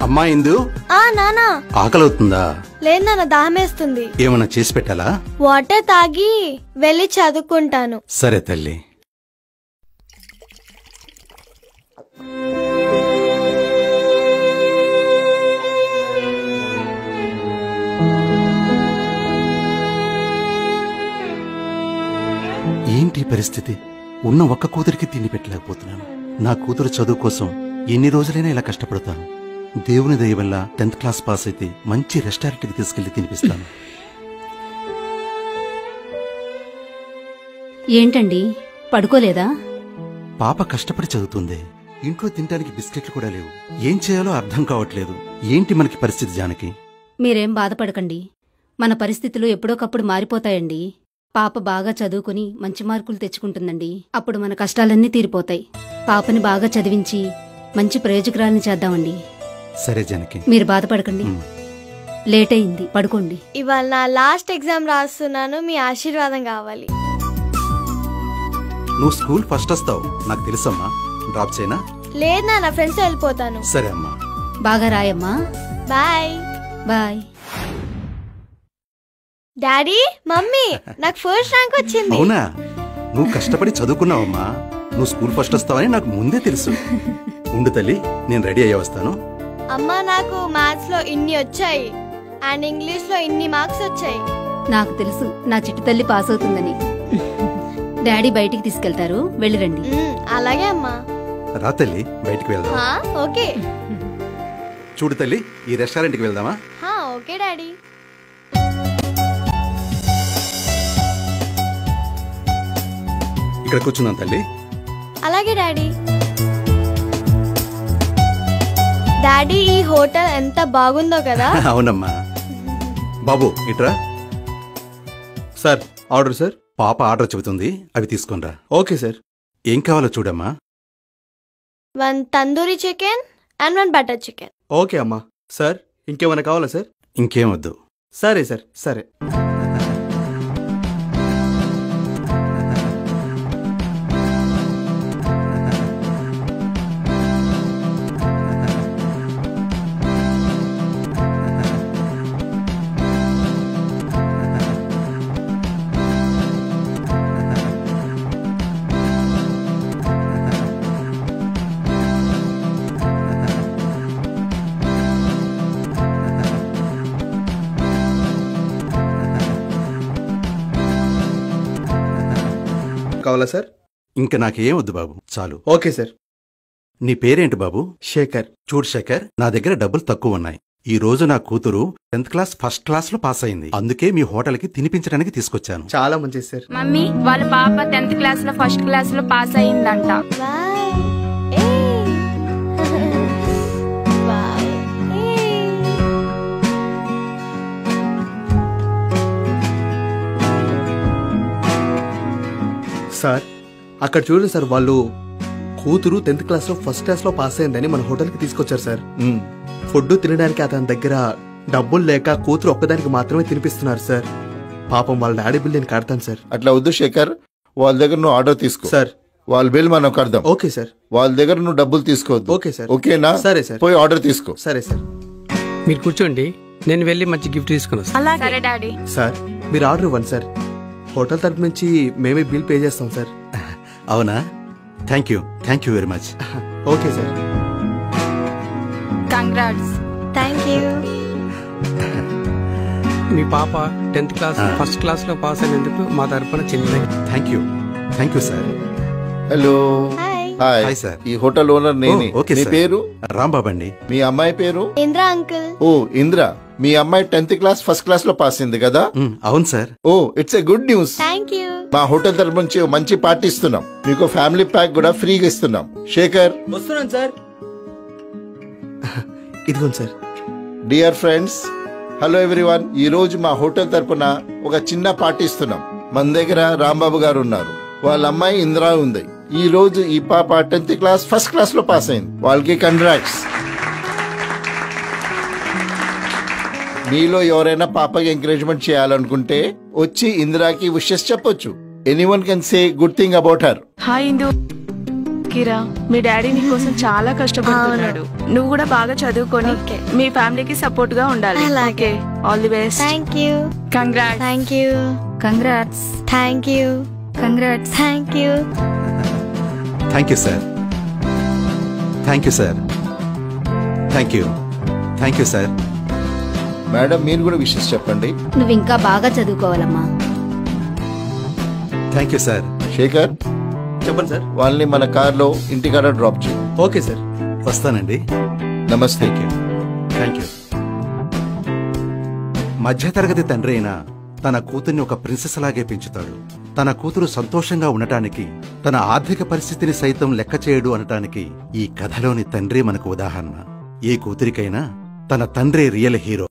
అమ్మా ఇందు. నానా ఆకలవుతుందా? లేదు నాన్న, దాహమేస్తుంది. ఏమన్నా చేసి పెట్టాలా? వాటర్ తాగి వెళ్ళి చదువుకుంటాను. సరే తల్లి. ఏంటి పరిస్థితి? ఉన్న ఒక్క కూతురికి తిండి పెట్టలేకపోతున్నాను. నా కూతురు చదువు కోసం ఎన్ని రోజులైనా ఇలా కష్టపడతాను. దేవుని దయ వల్ల 10th క్లాస్ పాస్ అయితే మంచి రెస్టారెంట్కి తీసుకెళ్లి తినిపిస్తాను. ఏంటండి, పడుకోలేదా? పాప కష్టపడి చదువుతుంది. ఇంట్లో తినడానికి బిస్కెట్లు కూడా లేవు. ఏం చేయాలో అర్థం కావట్లేదు. ఏంటి మనకి పరిస్థితి జానకి? మీరేం బాధపడకండి. మన పరిస్థితులు ఎప్పుడోకప్పుడు మారిపోతాయండి. పాప బాగా చదువుకుని మంచి మార్కులు తెచ్చుకుంటుందండి. అప్పుడు మన కష్టాలన్నీ తీరిపోతాయి. పాపని బాగా చదివించి మంచి ప్రయోజకురాలని చేద్దామండి. సరే జానకి, మీరు బాధపడకండి. లేట్ అయింది, పడుకోండి. ఇవాళ నా లాస్ట్ ఎగ్జామ్ రాస్తున్నాను, మీ ఆశీర్వాదం కావాలి. నువ్వు స్కూల్ ఫస్ట్ వస్తావు నాకు తెలుసమ్మా. డ్రాప్ చేయనా? లేదు నా ఫ్రెండ్స్ వెళ్ళిపోతాను. సరే అమ్మా. బాగా రాయమ్మా. Bye bye. డాడీ, మమ్మీ, నాకు ఫస్ట్ ర్యాంక్ వచ్చింది. అవునా? నువ్వు కష్టపడి చదువుకున్నావమ్మా. నువ్వు స్కూల్ ఫస్ట్ వస్తావని నాకు ముందే తెలుసు. ఉండు తల్లి, నేను రెడీ అయ్యే వస్తాను. అమ్మా, నాకు మ్యాథ్స్ లో ఇన్ని వచ్చాయి అండ్ ఇంగ్లీష్ లో ఇన్ని మార్క్స్ వచ్చాయి. నాకు తెలుసు నా చిట్టు తల్లి పాస్ అవుతుందని. డాడీ బయటికి తీసుకెళ్తారు, వెళ్ళిరండి. అలాగే అమ్మా. రా తల్లి, బయటికి వెళ్దాం. ఓకే. చూడు తల్లి, ఈ రెస్టారెంట్కి వెళ్దామా? Okay daddy. ఇక్కడ కూర్చున్నాం తల్లి. అలాగే డాడీ. డాడీ, ఈ హోటల్ ఎంత బాగుందో కదా. అవునమ్మా. బాబు ఇట్రా. Sir, order sir. పాప ఆర్డర్ చెబుతుంది, అవి తీసుకొనిరా. Okay sir. ఏం కావాలో చూడమ్మా. 1 tandoori chicken and 1 butter chicken. Okay అమ్మా. సార్, ఇంకేమైనా కావాలా సార్? ఇంకేం వద్దు. సరే సార్, సరే. కావాలా సార్? ఇంకా నాకేం వద్దు బాబు, చాలు. Okay sir. నీ పేరేంటి బాబు? శేఖర్. చూడు శేఖర్, నా దగ్గర డబ్బులు తక్కువ ఉన్నాయి. ఈ రోజు నా కూతురు 10th క్లాస్ ఫస్ట్ క్లాస్ లో పాస్ అయింది. అందుకే మీ హోటల్ కి తినిపించడానికి తీసుకొచ్చాను. చాలా మంచిది సార్. మమ్మీ, వాళ్ళ పాప 10th క్లాస్ లో ఫస్ట్ క్లాస్ లో పాస్ అయిందంట. సార్, అక్కడ చూడండి సార్, వాళ్ళు కూతురు 10th క్లాస్ లో ఫస్ట్ క్లాస్ లో పాస్ అయిందని మన హోటల్ కి తీసుకొచ్చారు సార్. ఫుడ్ తినడానికి అతని దగ్గర డబ్బులు లేక కూతురు ఒక్కదానికి మాత్రమే తినిపిస్తున్నారు సార్. పాపం వాళ్ళ డాడీ బిల్ నేను కడతాను సార్. అట్లా వద్దు శేఖర్, వాళ్ళ దగ్గర నువ్వు ఆర్డర్ తీసుకో సార్. వాళ్ళ బిల్ మనం కడదాం. Okay sir. వాళ్ళ దగ్గర నువ్వు డబ్బులు తీసుకోవద్దు. Okay sir. ఓకేనా? సరే సార్. పోయి ఆర్డర్ తీసుకో. సరే సార్. మీరు కూర్చోండి, నేను వెళ్ళి మంచి గిఫ్ట్ తీసుకుని వస్తాను. సరే డాడీ. సార్, మీరు ఆర్డర్ ఇవ్వండి సార్. హోటల్ తరపు నుంచి మేమే బిల్ పే చేస్తాం సార్. అవునా? Thank you very much. Okay sir. Congrats. Thank you. మీ పాప 10th క్లాస్ ఫస్ట్ క్లాస్ లో పాస్ అయినందుకు మా తరపున చిన్న thank you sir. Hello. Hi sir. ఈ హోటల్ ఓనర్ నేనే. ఓకే. మీ పేరు? రాంబాబు అండి. మీ అమ్మాయి పేరు? ఇంద్ర అంకుల్. ఓ ఇంద్ర, మీ అమ్మాయి 10th క్లాస్ ఫస్ట్ క్లాస్ లో పాస్ అయింది కదా? అవును sir. Oh, it's a good news. Thank you. మా హోటల్ తరపు నుంచి మంచి పార్టీ ఇస్తున్నాం. మీకు ఫ్యామిలీ ప్యాక్ కూడా ఫ్రీగా ఇస్తున్నాం. శేఖర్, వస్తున్నాను సార్. ఇదిగోండి sir. Dear friends, hello everyone. ఈ రోజు మా హోటల్ తరపున ఒక చిన్న పార్టీ ఇస్తున్నాం. మన దగ్గర రాంబాబు గారు ఉన్నారు, వాళ్ళ అమ్మాయి ఇంద్రా ఉంది. ఈ రోజు ఈ పాప 10th క్లాస్ ఫస్ట్ క్లాస్ లో పాస్ అయింది. వాళ్ళకి కంగ్రాట్స్. మీలో ఎవరైనా పాపకి ఎంకరేజ్మెంట్ చేయాలనుకుంటే వచ్చి ఇందిరాకి విషెస్ చెప్పొచ్చు. Anyone can say good thing about her. Hi Indu. Kira me daddy నీ కోసం చాలా కష్టపడుతున్నాడు. నువ్వు కూడా బాగా చదువుకొని Okay. మీ ఫ్యామిలీకి సపోర్ట్ గా ఉండాలి. అలాగే. All the best. Thank you congrats. Thank you congrats. Thank you congrats. Thank you thank you sir. Thank you sir. Thank you. Thank you sir. Madam మీరు కూడా విషెస్ చెప్పండి. నువ్వు ఇంకా బాగా చదువుకోవాలమ్మా. Thank you sir. శేఖర్ చెప్పండి సార్. వాళ్ళని మన కార్లో ఇంటికాడ డ్రాప్ చేయి. Okay sir. వస్తానండి. నమస్తే. Thank you. మధ్యతరగతి తండ్రి అయినా తన కూతుర్ని ఒక ప్రిన్సెస్ లాగే పెంచుతాడు. తన కూతురు సంతోషంగా ఉండటానికి తన ఆర్థిక పరిస్థితిని సైతం లెక్క చేయడు అనటానికి ఈ కథలోని తండ్రి మనకు ఉదాహరణ. ఏ కూతురికైనా తన తండ్రే రియల్ హీరో.